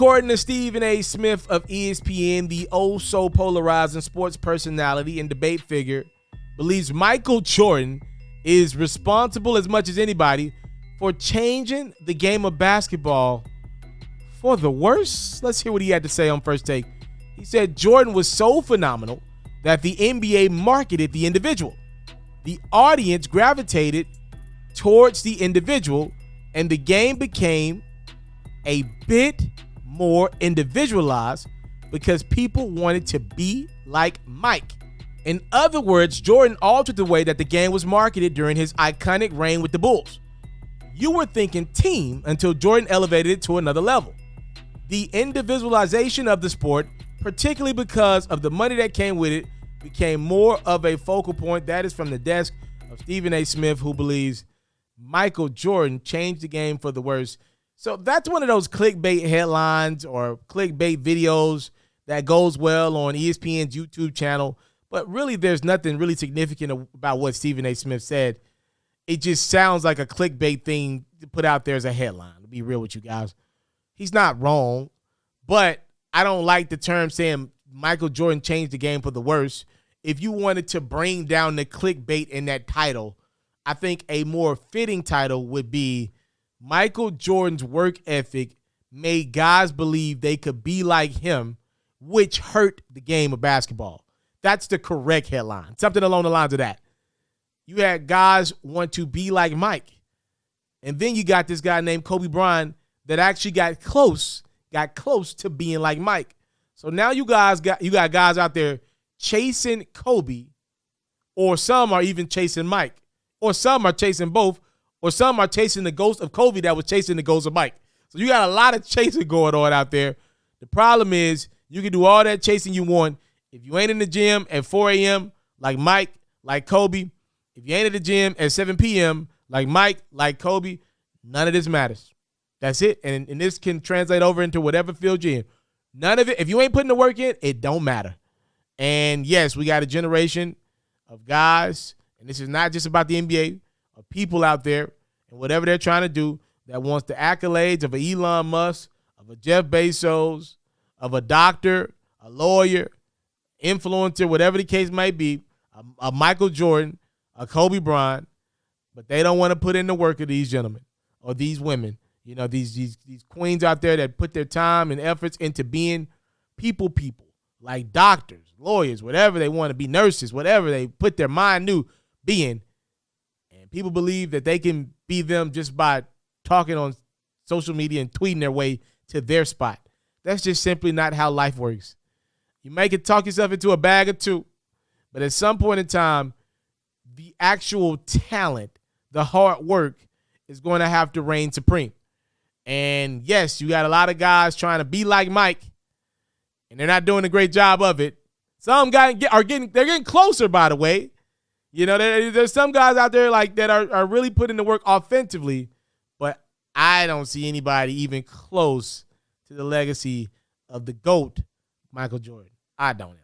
according to Stephen A. Smith of ESPN, the oh-so polarizing sports personality and debate figure believes Michael Jordan is responsible as much as anybody for changing the game of basketball for the worse. Let's hear what he had to say on First Take. He said Jordan was so phenomenal that the NBA marketed the individual. The audience gravitated towards the individual, and the game became a bit more individualized because people wanted to be like Mike. In other words, Jordan altered the way that the game was marketed during his iconic reign with the Bulls. You were thinking team until Jordan elevated it to another level. The individualization of the sport, particularly because of the money that came with it, became more of a focal point. That is from the desk of Stephen A. Smith, who believes Michael Jordan changed the game for the worse. So that's one of those clickbait headlines or clickbait videos that goes well on ESPN's YouTube channel. But really, there's nothing really significant about what Stephen A. Smith said. It just sounds like a clickbait thing to put out there as a headline, to be real with you guys. He's not wrong, but I don't like the term saying Michael Jordan changed the game for the worse. If you wanted to bring down the clickbait in that title, I think a more fitting title would be Michael Jordan's work ethic made guys believe they could be like him, which hurt the game of basketball. That's the correct headline. Something along the lines of that. You had guys want to be like Mike. And then you got this guy named Kobe Bryant that actually got close to being like Mike. So now you got guys out there chasing Kobe, or some are even chasing Mike, or some are chasing both, or some are chasing the ghost of Kobe that was chasing the ghost of Mike. So you got a lot of chasing going on out there. The problem is you can do all that chasing you want. If you ain't in the gym at 4 a.m. like Mike, like Kobe, if you ain't at the gym at 7 p.m. like Mike, like Kobe, none of this matters. That's it. And this can translate over into whatever field you're in. None of it. If you ain't putting the work in, it don't matter. And yes, we got a generation of guys, and this is not just about the NBA, of people out there and whatever they're trying to do that wants the accolades of an Elon Musk, of a Jeff Bezos, of a doctor, a lawyer, influencer, whatever the case might be, a Michael Jordan, a Kobe Bryant, but they don't want to put in the work of these gentlemen or these women. You know, these queens out there that put their time and efforts into being people, like doctors, lawyers, whatever they want to be, nurses, whatever they put their mind to being. And people believe that they can be them just by talking on social media and tweeting their way to their spot. That's just simply not how life works. You may can talk yourself into a bag or two, but at some point in time, the actual talent, the hard work is going to have to reign supreme. And yes, you got a lot of guys trying to be like Mike, and they're not doing a great job of it. Some guys they're getting closer, by the way. You know, there's some guys out there like that are really putting the work offensively, but I don't see anybody even close to the legacy of the GOAT, Michael Jordan. I don't.